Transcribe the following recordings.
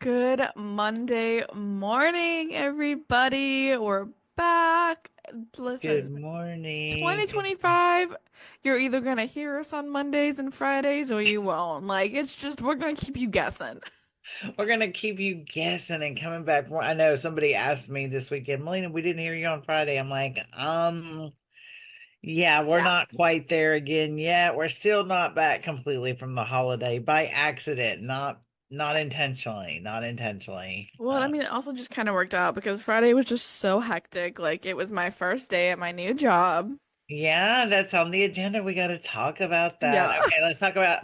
Good Monday morning, everybody. We're back. Good Listen, morning. 2025, you're either gonna hear us on Mondays and Fridays or you won't. It's just we're gonna keep you guessing. We're gonna keep you guessing and coming back. I know somebody asked me this weekend, Melina, we didn't hear you on Friday. I'm like, yeah, we're Yeah. not quite there again yet. We're still not back completely from the holiday by accident, not intentionally, not intentionally. Well, I mean, it also just kind of worked out because Friday was just so hectic. It was my first day at my new job. Yeah, that's on the agenda. We got to talk about that. Yeah. Okay, let's talk about,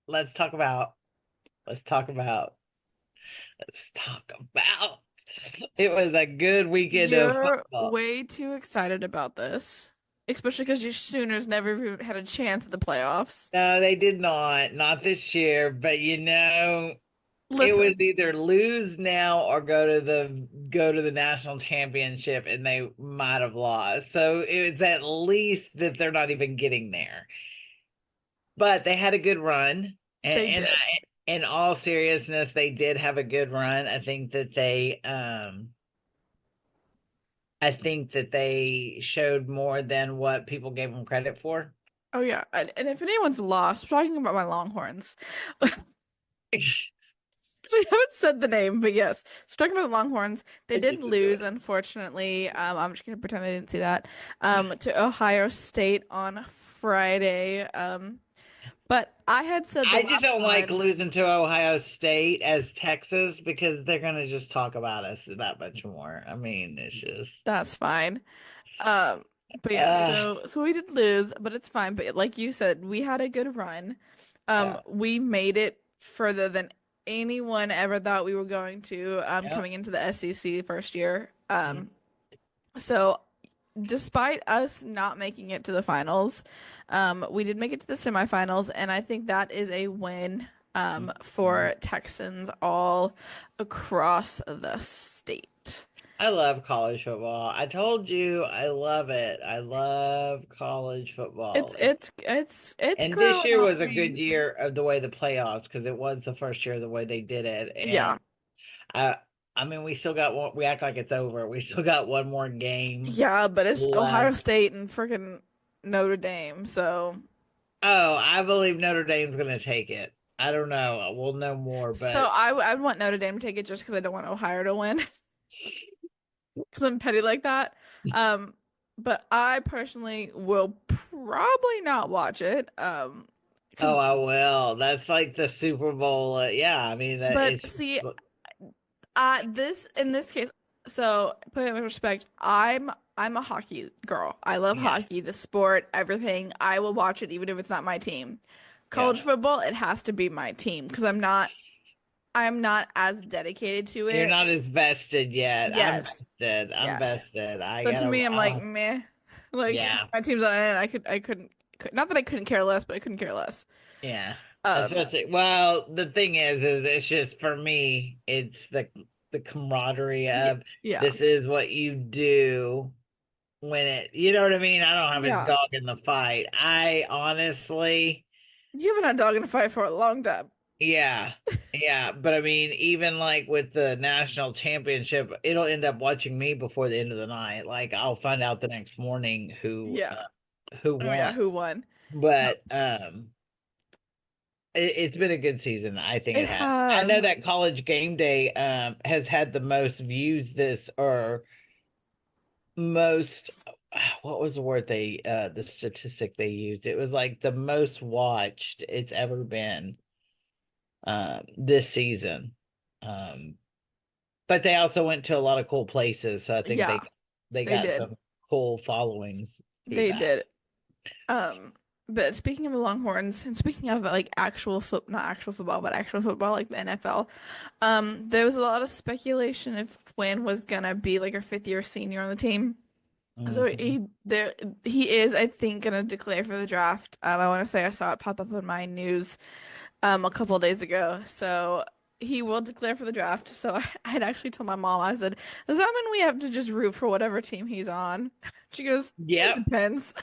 let's talk about, let's talk about. It was a good weekend of You're football. way too excited about this, especially because your Sooners never even had a chance at the playoffs. No, they did not. Not this year. But it was Listen, either lose now or go to the national championship, and they might have lost. So it's at least that they're not even getting there. But they had a good run, and they did. in all seriousness, they did have a good run. I think that they showed more than what people gave them credit for. Oh yeah, and if anyone's lost, we're talking about my Longhorns. We haven't said the name, but yes, so talking about the Longhorns, they I did just do lose, it. unfortunately. I'm just gonna pretend I didn't see that. To Ohio State on Friday. But I had said the I just last don't like one. losing to Ohio State as Texas because they're gonna just talk about us that much more. I mean, it's just That's fine. Um, but yeah, uh so we did lose, but it's fine. But like you said, we had a good run. yeah. We made it further than anyone ever thought we were going to, Yep. coming into the SEC first year. Mm. So despite us not making it to the finals, we did make it to the semifinals, and I think that is a win, Mm. for Texans all across the state. I love college football. I told you I love it. I love college It's football. it's it's it's And this growing year on was a good me. year of the way the playoffs because it was the first year of the way they did it. Yeah. And I I mean we still got one, we act like it's over. We still got one more game Yeah, but it's Ohio left. State and freaking Notre Dame. So Oh, I believe Notre Dame's gonna take it. I don't know. We'll know more, so but I would want Notre Dame to take it just because I don't want Ohio to win because I'm petty like that. Um, but I personally will probably not watch it. oh, Because I will. That's like the Super Bowl. Yeah, I mean that but it's see, this in this case, so put it in respect, I'm a hockey girl. I love yeah, hockey, the sport, everything. I will watch it even if it's not my team. College yeah. football, it has to be my team because I'm not as dedicated to You're it. not as vested yet. I'm Yes. vested. I'm Yes. vested. I So to gotta. me, I'm like, meh. Like Yeah, my team's on it. I couldn't, not that I couldn't care less, but I couldn't care less. yeah. Um, Especially, well, the thing is it's just for me. It's the camaraderie yeah, of yeah, this is what you do when it. You know what I mean? I don't have a yeah. dog in the fight. I honestly. You haven't had a dog in a fight for a long time. Yeah. Yeah. But I mean, even like with the national championship, it'll end up watching me before the end of the night. Like I'll find out the next morning Yeah. who Oh yeah, won. who won? No, But it's been a good season. I think it it has. I know has. that College Game Day has had the most views this or most what was the word the statistic they used? It was like the most watched it's ever been this season. Um But they also went to a lot of cool places, so I think Yeah, they they got did. some cool followings through They that. did. But speaking of the Longhorns and speaking of actual not actual football, but actual football like the NFL, there was a lot of speculation if Quinn was gonna be like a fifth year senior on the team. So Hmm. he is, I think, gonna declare for the draft. I want to say I saw it pop up in my news a couple of days ago. So he will declare for the draft. So I had actually told my mom, I said, does that mean we have to just root for whatever team he's on? She goes, it Yep. depends.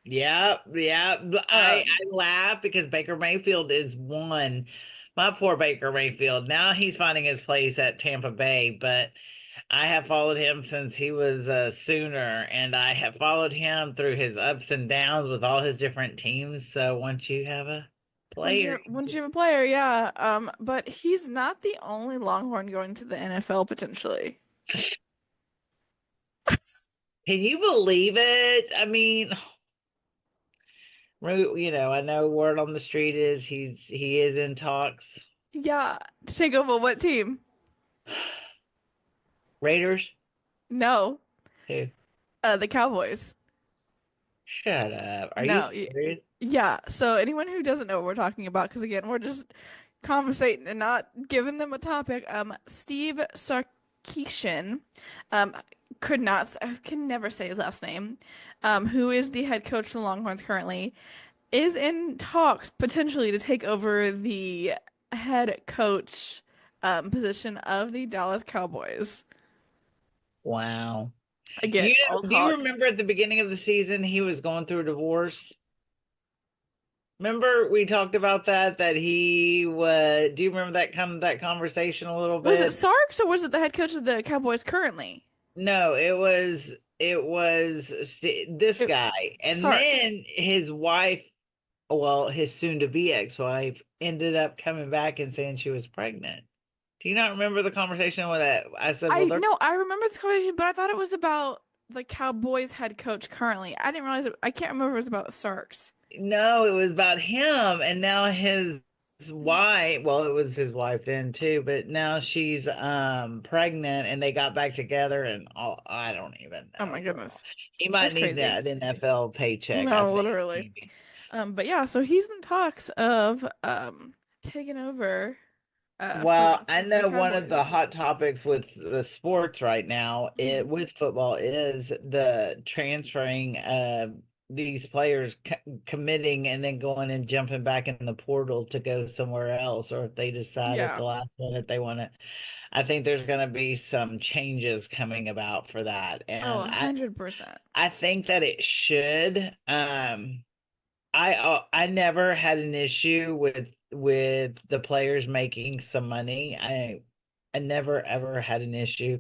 Yeah, yeah. But I Um, I laugh because Baker Mayfield is one, My poor Baker Mayfield. Now he's finding his place at Tampa Bay, but I have followed him since he was a Sooner, and I have followed him through his ups and downs with all his different teams. So once you have a player, Once you have a player, yeah. But he's not the only Longhorn going to the NFL potentially. can you believe it? I mean, I know word on the street is he is in talks. Yeah, to take over what team? Raiders? No, Who? the Cowboys. Shut up. Are you No, serious? yeah. So anyone who doesn't know what we're talking about, because again, we're just conversating and not giving them a topic. Steve Sarkisian, um, I can never say his last name. Who is the head coach of the Longhorns currently, is in talks potentially to take over the head coach position of the Dallas Cowboys. Wow. Again, all Do you talk. remember at the beginning of the season he was going through a divorce? Remember we talked about that he would do you remember that conversation a little Was it bit? Sarks or was it the head coach of the Cowboys currently? No, it was this It, guy. And Sarks. then his wife, well, his soon to be ex-wife ended up coming back and saying she was pregnant. Do you not remember the conversation with that? I said, well, I they're no, I remember this conversation, but I thought it was about the Cowboys head coach currently. I didn't realize I can't remember if it was about Sarks. no, it was about him, and now his wife, well, it was his wife then too, but now she's pregnant and they got back together and all, I don't even Oh know, my girl. goodness. He might That's need crazy. that NFL paycheck, I No, think, literally. maybe. But yeah, so he's in talks of taking over for Well, I the know one of the Cowboys. hot topics with the sports right now, Hmm. with football, is the transferring these players committing and then going and jumping back in the portal to go somewhere else, or if they decide at Yeah. the last minute they want to. I think there's going to be some changes coming about for that, Oh, and I 100%. I think that it should. I never had an issue with the players making some money. I never ever had an issue.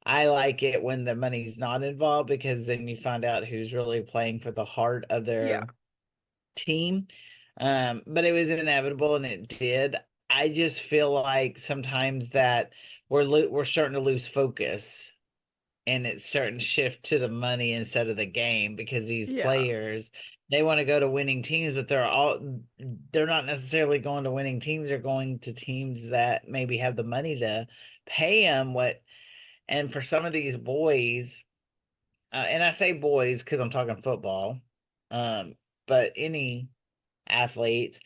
I like it when the money's not involved because then you find out who's really playing for the heart of Yeah. their team. But it was inevitable and it did. I just feel like sometimes that we're starting to lose focus and it's starting to shift to the money instead of the game because these Yeah. players they want to go to winning teams, but they're not necessarily going to winning teams. They're going to teams that maybe have the money to pay them what. And for some of these boys, and I say boys because I'm talking football, um, but any athletes,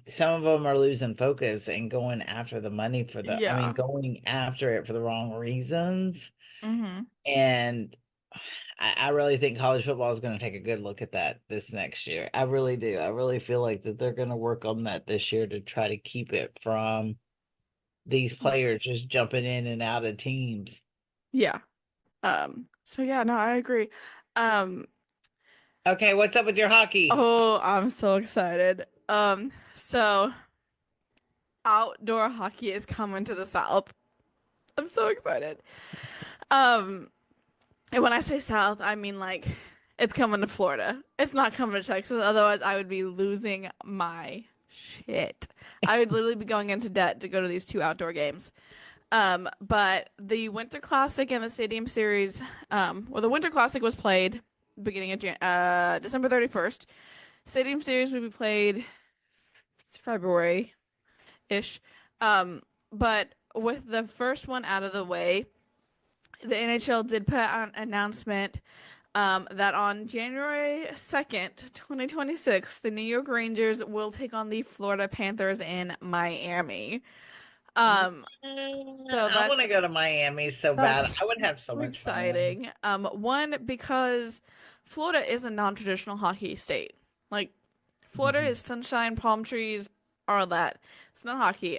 some of them are losing focus and going after the money I mean, Yeah. going after it for the wrong reasons. Hmm. And I really think college football is going to take a good look at that this next year. I really do. I really feel like that they're going to work on that this year to try to keep it from these players just jumping in and out of teams. Yeah. So yeah, no, I agree. Um, Okay, what's up with your hockey? oh, I'm so excited. So outdoor hockey is coming to the South. I'm so excited. Um, and when I say South, I mean like it's coming to Florida. It's not coming to Texas, otherwise I would be losing my shit. I would literally be going into debt to go to these two outdoor games. But the Winter Classic and the Stadium Series, well, the Winter Classic was played beginning of December 31st. Stadium Series will be played February-ish. Um, but with the first one out of the way, the NHL did put out an announcement that on January 2nd, 2026, the New York Rangers will take on the Florida Panthers in Miami. Um, so I want to go to that's Miami so bad. I would That's have so super much fun there. exciting. One, because Florida is a non-traditional hockey state. Like, Florida Mhm. is sunshine, palm trees, all that. It's not hockey.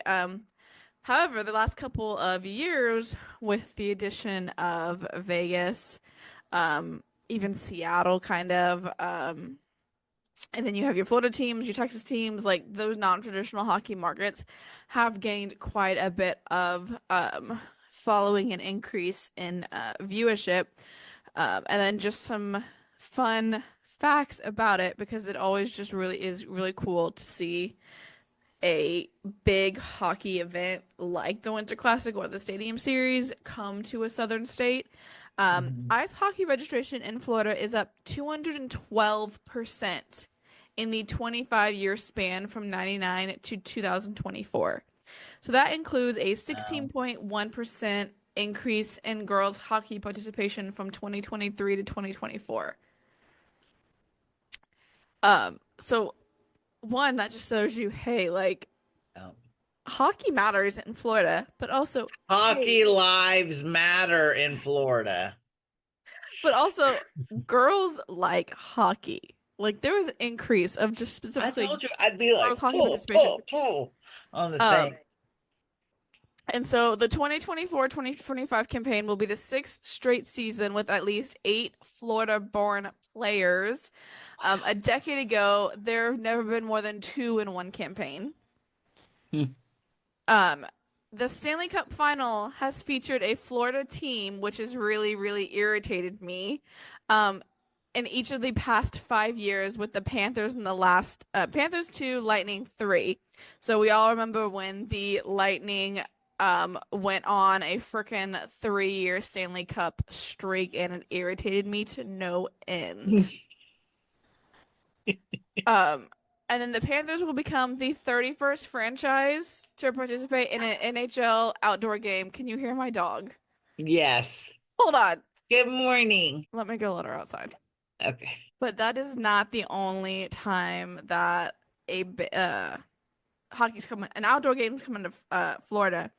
However, the last couple of years, with the addition of Vegas, even Seattle, kind of, And then you have your Florida teams, your Texas teams, like those non-traditional hockey markets have gained quite a bit of following and increase in viewership. And then just some fun facts about it because it always just really is really cool to see a big hockey event like the Winter Classic or the Stadium Series come to a southern state. Mhm. Ice hockey registration in Florida is up 212% in the 25-year span from 99 to 2024. So that includes a Wow. 16.1% increase in girls hockey participation from 2023 to 2024. So one, that just shows you, hey, like Um, hockey matters in Florida, but also, hey, Hockey lives matter in Florida. but also girls like hockey. Like there was an increase of just I specifically told you I'd be girls like hockey pull, participation. pull, pull on the Um, thing. and so the 2024-2025 campaign will be the sixth straight season with at least eight Florida-born players. A decade ago, there have never been more than two in one campaign. Hmm. Um, the Stanley Cup final has featured a Florida team, which has really, really irritated me. Um, in each of the past 5 years, with the Panthers in the last Panthers two, Lightning three. So we all remember when the Lightning went on a frickin' 3 year Stanley Cup streak, and it irritated me to no end. Um, and then the Panthers will become the 31st franchise to participate in an NHL outdoor game. Can you hear my dog? Yes. Hold on. Good morning. Let me go let her outside. Okay. But that is not the only time that a hockey's coming, an outdoor game's coming to Florida.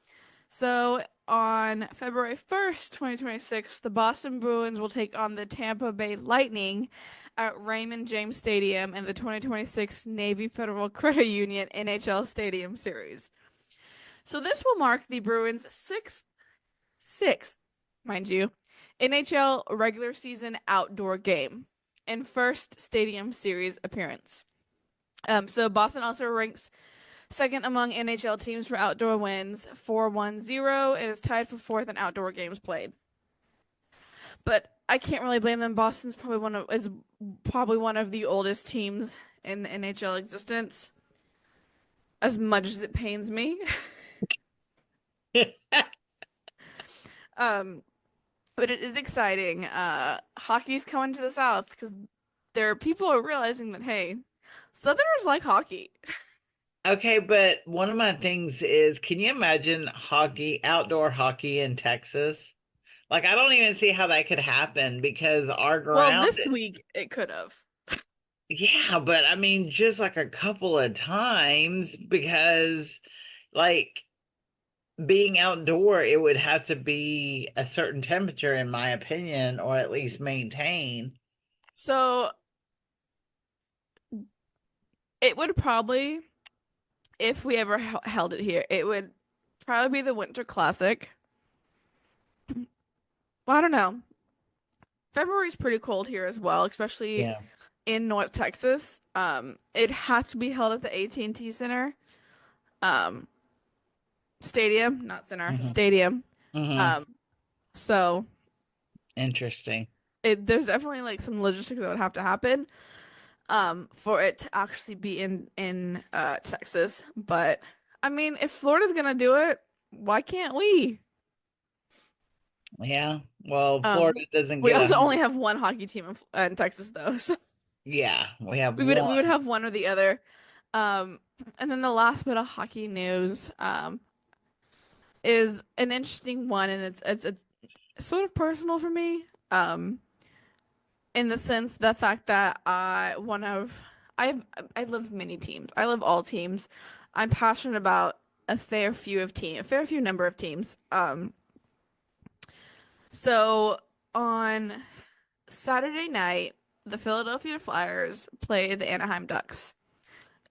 So on February 1st, 2026, the Boston Bruins will take on the Tampa Bay Lightning at Raymond James Stadium in the 2026 Navy Federal Credit Union NHL Stadium Series. So this will mark the Bruins' sixth, mind you, NHL regular season outdoor game and first Stadium Series appearance. So Boston also ranks second among NHL teams for outdoor wins, 410, and is tied for fourth in outdoor games played. But I can't really blame them. Boston's probably one of the oldest teams in the NHL existence, as much as it pains me. Um, but it is exciting. Hockey's coming to the South because people are realizing that hey, Southerners like hockey. Okay, but one of my things is, can you imagine hockey, outdoor hockey in Texas? Like, I don't even see how that could happen because our Well, ground, this week it could have. yeah, but I mean, just like a couple of times because, like, being outdoor, it would have to be a certain temperature, in my opinion, or at least maintain. So it would probably, if we ever held it here, it would probably be the Winter Classic. Well, I don't know. February's pretty cold here as well, especially Yeah. in North Texas. It'd have to be held at the AT&T Center, um, stadium, not center, Hmm. stadium. Hmm. Um, so Interesting. there's definitely like some logistics that would have to happen, for it to actually be in Texas. But I mean, if Florida's gonna do it, why can't we? Yeah. Well, Florida Um, doesn't we get also only 100. have one hockey team in Texas though, so Yeah, we have we would one. have one or the other. Um, and then the last bit of hockey news, is an interesting one, and it's sort of personal for me. In the sense the fact that I've I love many teams. I love all teams. I'm passionate about a fair few number of teams. So on Saturday night, the Philadelphia Flyers play the Anaheim Ducks.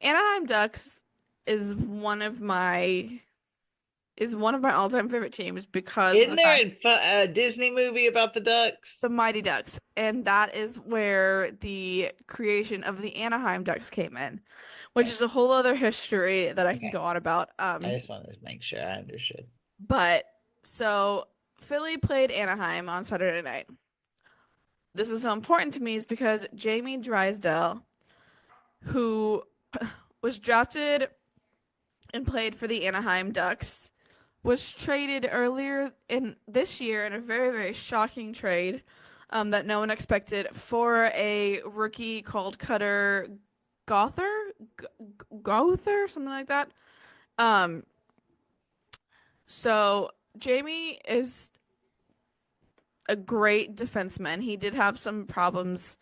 Anaheim Ducks is one of my is one of my all-time favorite teams because of Isn't the there fact a Disney movie about the Ducks? the Mighty Ducks, and that is where the creation of the Anaheim Ducks came in, which Okay, is a whole other history that I can okay. go on about. I just wanted to make sure I understood. But so Philly played Anaheim on Saturday night. This is so important to me is because Jamie Drysdale, who was drafted and played for the Anaheim Ducks, was traded earlier in this year in a very, very shocking trade that no one expected for a rookie called Cutter Gother, G Gother, something like that. Um, so Jamie is a great defenseman. He did have some problems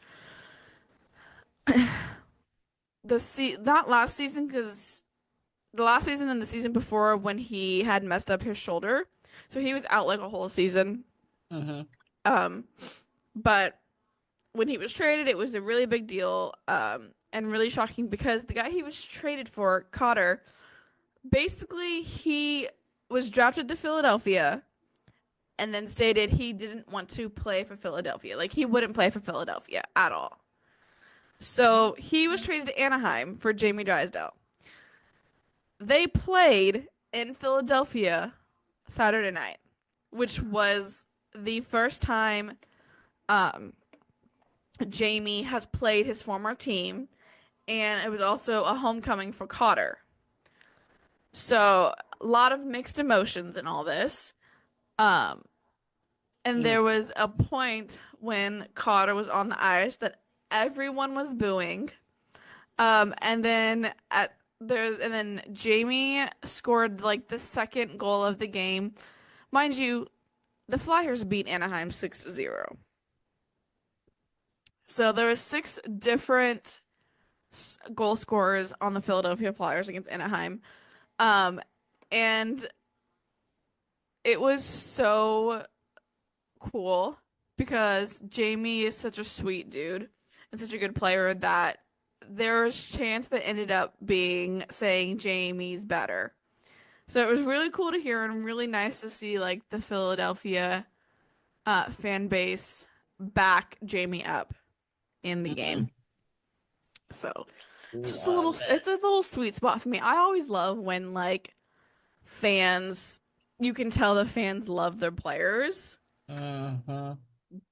not last season because the last season and the season before when he had messed up his shoulder. So he was out like a whole season. Mm-hmm. Um, but when he was traded, it was a really big deal, and really shocking because the guy he was traded for, Cotter, basically he was drafted to Philadelphia and then stated he didn't want to play for Philadelphia. Like he wouldn't play for Philadelphia at all. So he was traded to Anaheim for Jamie Drysdale. They played in Philadelphia Saturday night, which was the first time um, Jamie has played his former team, and it was also a homecoming for Cotter. So a lot of mixed emotions in all this. Um, and Mm. there was a point when Cotter was on the ice that everyone was booing. And then Jamie scored like the second goal of the game. Mind you, the Flyers beat Anaheim 6-0. So there were six different goal scorers on the Philadelphia Flyers against Anaheim. Um, and it was so cool because Jamie is such a sweet dude and such a good player that there was chance that ended up being saying Jamie's better. So it was really cool to hear and really nice to see like the Philadelphia fan base back Jamie up in the Mm-hmm. game. So Love it's it. a little sweet spot for me. I always love when like fans, you can tell the fans love their players Mm-hmm.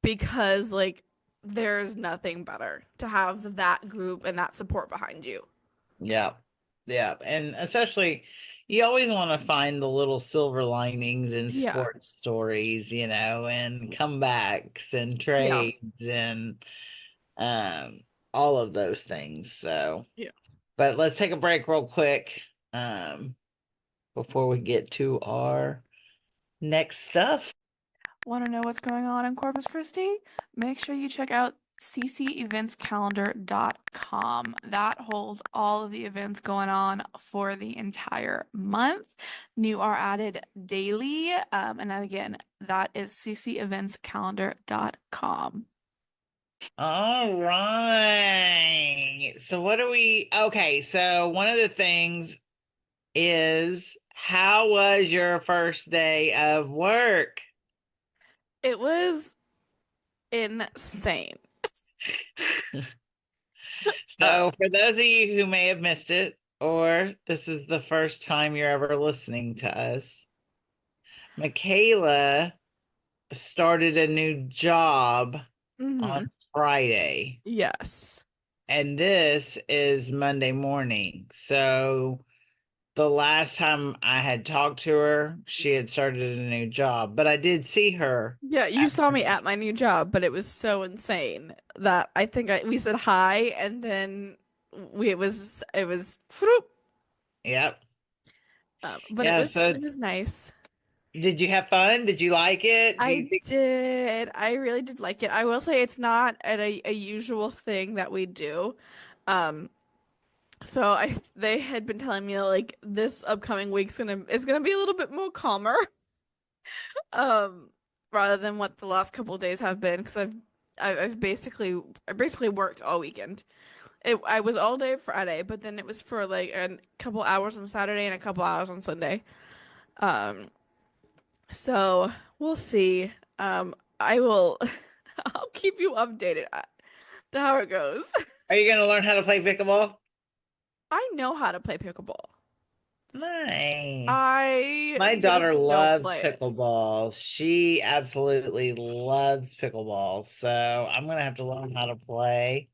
because like there's nothing better to have that group and that support behind you. Yeah. Yeah. And especially, you always want to find the little silver linings in Yeah. sports stories, and comebacks and Yeah. trades and um all of those things. So, Yeah. but let's take a break real quick um before we get to our next stuff. Want to know what's going on in Corpus Christi? Make sure you check out cceventscalendar.com. That holds all of the events going on for the entire month. New are added daily. And again, that is cceventscalendar.com. All right. So what are we? Okay, so one of the things is, how was your first day of work? It was insane. So Um, for those of you who may have missed it, or this is the first time you're ever listening to us, Mikayla started a new job on mhm. Friday, Yes. and this is Monday morning. So the last time I had talked to her, she had started a new job, but I did see her Yeah, you saw after. me at my new job, but it was so insane that I think we said hi and then it was whoop. Yep. But Yeah, so it was nice. did you have fun? Did you like it? Do you I think? did. I really did like it. I will say it's not a usual thing that we do. Um, so they had been telling me like this upcoming week's gonna it's gonna be a little bit more calmer, um, rather than what the last couple of days have been because I basically worked all weekend. I was all day Friday, but then it was for like a couple hours on Saturday and a couple hours on Sunday. Um, so we'll see. I will I'll keep you updated to how it goes. Are you going to learn how to play pickleball? I know how to play pickleball. Nice. I My daughter just don't loves play it. pickleball. She absolutely loves pickleball. So I'm going to have to learn how to play.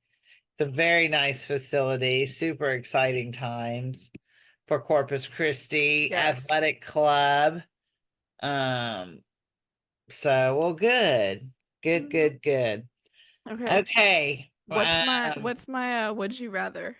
It's a very nice facility, super exciting times for Corpus Christi Yes. Athletic Club. Um, so well, good, good, Mhm. good, good. Okay. Okay. What's my would you rather?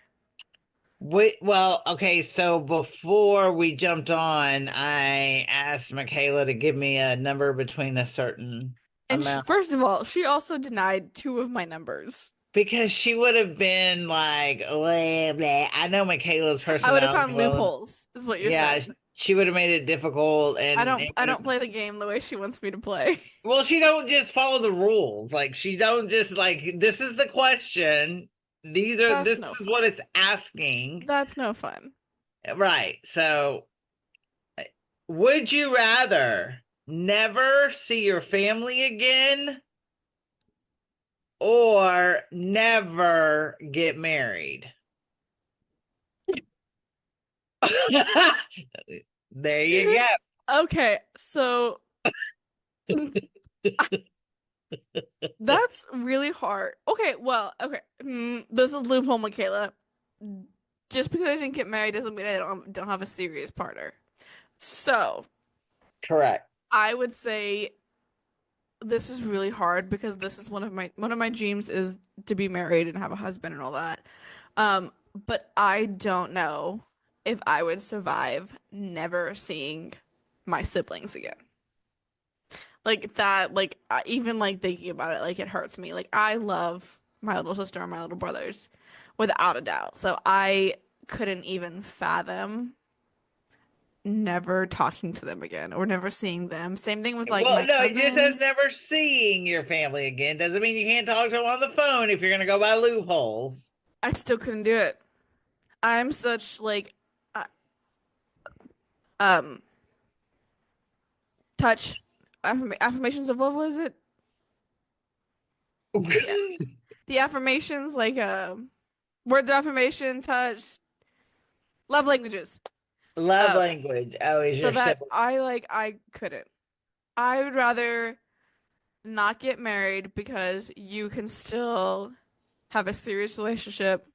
Well, okay, so before we jumped on, I asked Michaela to give me a number between a certain And amount first of all, she also denied two of my numbers. because she would have been like, blah, blah. I know Michaela's I would have personality found well. loopholes, is what you're Yeah, saying. she would have made it difficult and it I would don't have, play the game the way she wants me to play. well, she don't just follow the rules. Like she don't just like this is the question. That's This no is what fun. it's asking. That's no fun. Right. So would you rather never see your family again or never get married? There you Okay, so that's really hard. Okay, well, okay. This is loophole, Michaela. Just because I didn't get married doesn't mean I don't have a serious partner. So Correct. I would say this is really hard because this is one of my dreams is to be married and have a husband and all that. But I don't know if I would survive never seeing my siblings again. Like that, like even like thinking about it, like it hurts me. Like I love my little sister and my little brothers without a doubt. So I couldn't even fathom never talking to them again or never seeing them. Same thing with like Well, my no, it just says cousins. never seeing your family again. Doesn't mean you can't talk to them on the phone if you're going to go by loopholes. I still couldn't do it. I'm such like uh, um touch affirmations of love, was it? Yeah. The affirmations like words of affirmation, touch, love languages. Love Um language. Oh, is so your that sibling? I couldn't. I would rather not get married because you can still have a serious relationship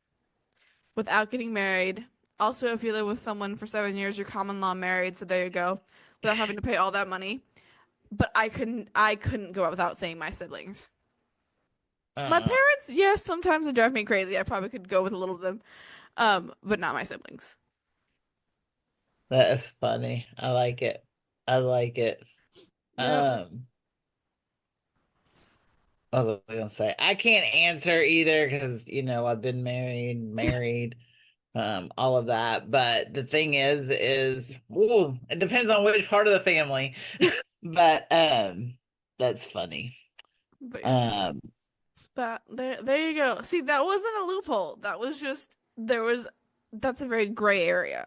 without getting married. Also, if you live with someone for 7 years, you're common law married, so there you go, without having to pay all that money. But I couldn't go out without seeing my siblings. My Uh-uh. parents, yes, sometimes they drive me crazy. I probably could go with a little of them, but not my siblings. That is funny. I like it. I like it. Yep. What was I gonna say? I can't answer either because I've been married, all of that. But the thing is, ooh, it depends on which part of the family. But that's funny. But yeah, Um, there you go. See, that wasn't a loophole. That was just there was that's a very gray area.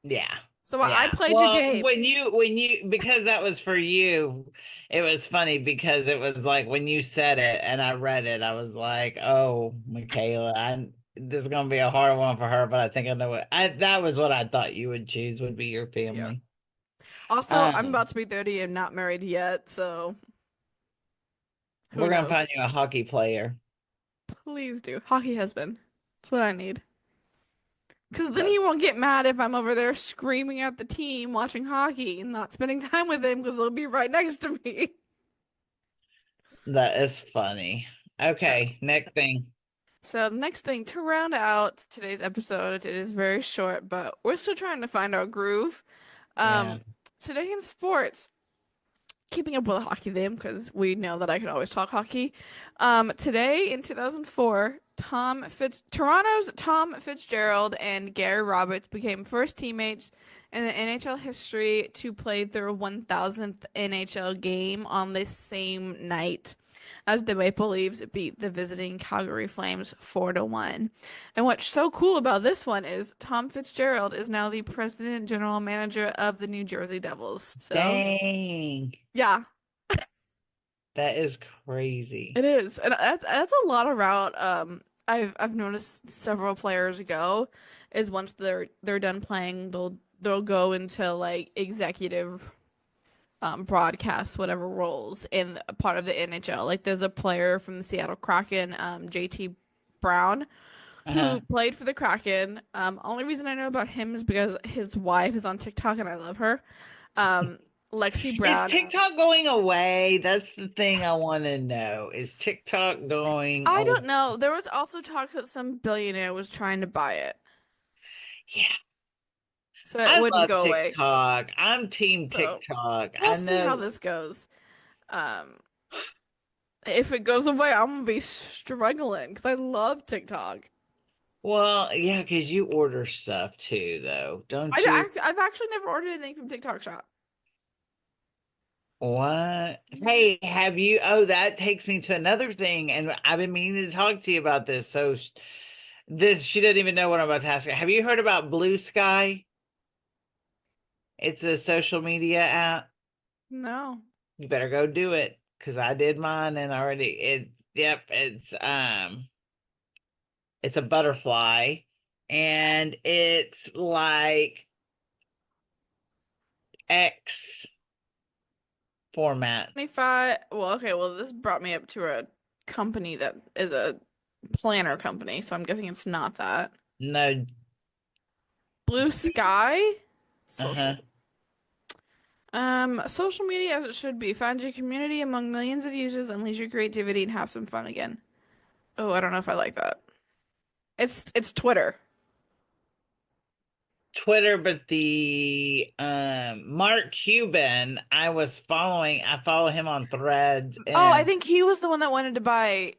yeah, So I yeah. played your Well, game. when you because that was for you, it was funny because it was like when you said it and I read it, I was like, oh, Michaela, this is gonna be a hard one for her, but I think I know what I that was what I thought you would choose would be your Yeah. family. Also, I'm Um, about to be 30 and not married yet, so who we're gonna find knows? you a hockey player. Please do. Hockey husband. That's what I need. Because then he That's won't get mad if I'm over there screaming at the team watching hockey and not spending time with him because he'll be right next to me. that is funny. Okay, next thing. So the next thing to round out today's episode, it is very short, but we're still trying to find our groove. Yeah. Um, Today in sports, keeping up with the hockey theme because we know that I can always talk hockey. Today in 2004, Toronto's Tom Fitzgerald and Gary Roberts became first teammates in the NHL history to play their 1000th NHL game on the same night as the Maple Leafs beat the visiting Calgary Flames 4-1. And what's so cool about this one is Tom Fitzgerald is now the president and general manager of the New Jersey Devils. So, Dang, yeah, that is crazy. it is. And that's a lot of route. I've noticed several players go is once they're done playing, they'll go into like executive broadcast whatever roles in a part of the NHL. Like there's a player from the Seattle Kraken, JT Brown, Uh-huh. who played for the Kraken. Only reason I know about him is because his wife is on TikTok and I love her. Um, Lexi Is Brown. TikTok going away? That's the thing I want to know. Is TikTok going I away? don't know. There was also talks that some billionaire was trying to buy it, Yeah, so it I wouldn't love go away. TikTok. I'm team So TikTok. we'll I see how know. this goes. Um, if it goes away, I'm gonna be struggling because I love TikTok. Well, yeah, because you order stuff too, though, don't you? I've actually never ordered anything from TikTok Shop. What? Hey, have you? Oh, that takes me to another thing, and I've been meaning to talk to you about this. So, this she doesn't even know what I'm about to ask her. Have you heard about Blue Sky? It's a social media app. No. You better go do it because I did mine and already. Yep, it's a butterfly, and it's like X format. 25. Well, okay. Well, this brought me up to a company that is a planner company, so I'm guessing it's not that. No, Blue Sky uh-huh. Social. Social media as it should be. Find your community among millions of users, unleash your creativity, and have some fun again. Oh, I don't know if I like that. It's Twitter. Twitter, but the Mark Cuban, I follow him on Threads, Oh, I and think he was the one that wanted to buy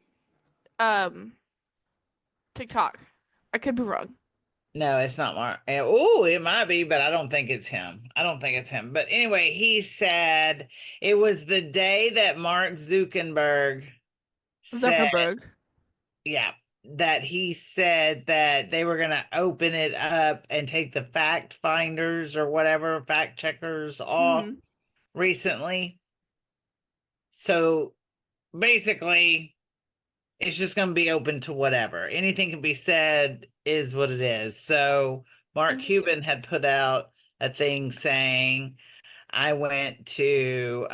um TikTok. I could be wrong. no, it's not Mark. Oh, it might be, but I don't think it's him. I don't think it's him. But anyway, he said it was the day that Mark Zuckerberg said, Zuckerberg. yeah, that he said that they were going to open it up and take the fact finders or whatever, fact checkers off Hmm. recently. So basically, it's just going to be open to whatever. Anything can be said is what it is. So Mark Interesting. Cuban had put out a thing saying, I went to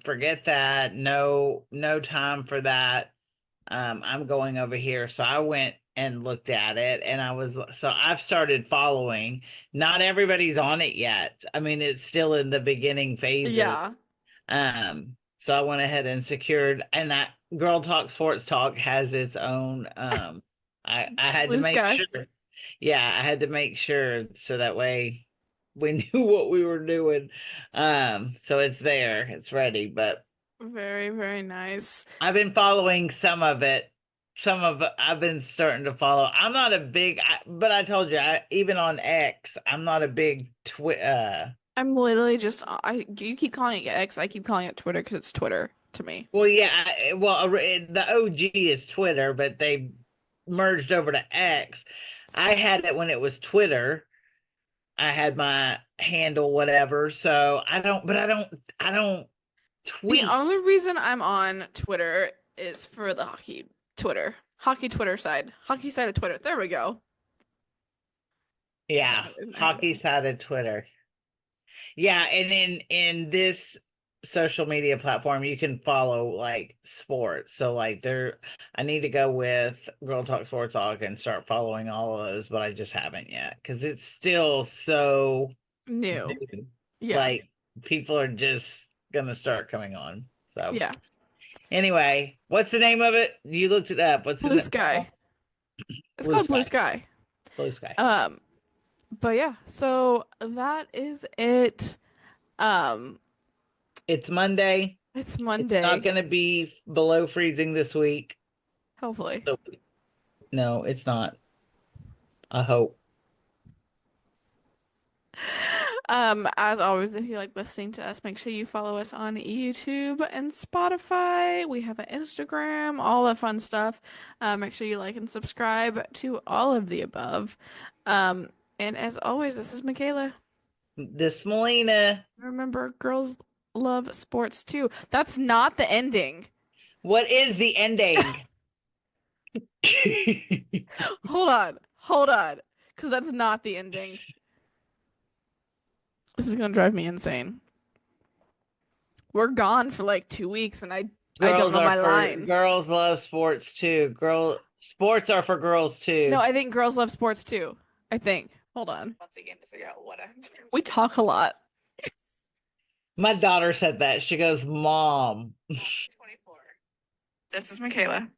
forget that, no time for that. I'm going over here. So I went and looked at it, and I've started following. Not everybody's on it yet. I mean, it's still in the beginning phases. Yeah. So I went ahead and secured, and that Girl Talk Sports Talk has its own. I had to Blue make Sky. sure. Yeah, I had to make sure so that way we knew what we were doing. So it's there, it's ready. But Very, very nice. I've been following some of it. Some of it I've been starting to follow. I'm not a big, but I told you, even on X, I'm not a big I'm literally just you keep calling it X, I keep calling it Twitter because it's Twitter to me. Well, yeah, the OG is Twitter, but they merged over to X. I had it when it was Twitter. I had my handle, whatever. So I don't The tweet. only reason I'm on Twitter is for the hockey Twitter side, hockey side of Twitter. There we go. That's the Yeah, only reason I have it hockey on. side of Twitter. Yeah, and in this social media platform, you can follow like sports. So like I need to go with Girl Talk Sports Talk and start following all of those, but I just haven't yet because it's still so New. new. Yeah. Like people are just gonna start coming on. So Yeah. anyway, what's the name of it? You looked it up. What's the Blue name? Sky. It's Blue called Blue Sky. Sky. Blue Sky. Um, but yeah, so that is it. Um, It's Monday. It's It's not Monday. going to be below freezing this week. Hopefully. So, no, it's not. I hope. As always, if you like listening to us, make sure you follow us on YouTube and Spotify. We have an Instagram, all the fun stuff. Make sure you like and subscribe to all of the above. Um, and as always, this is Michaela. This Melina. Remember, girls love sports too. That's not the ending. What is the ending? Hold on, because that's not the ending. This is gonna drive me insane. We're gone for like 2 weeks, and I don't Girls know are my for lines. girls love sports too. Sports are for girls No, too. I think girls love sports too. I think. Hold on. Once again, to figure out what I'm doing. We talk a lot. My daughter said that. She goes, "Mom." 24. This is Michaela.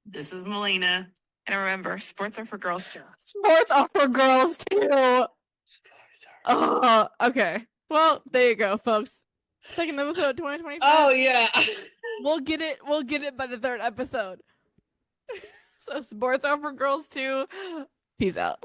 This is Melina. And remember, sports are for girls too. Sports are for girls too. Oh, okay. Well, there you go, folks. Second episode Oh 2025. yeah. We'll get it. We'll get it by the third episode. So sports are for girls too. Peace out.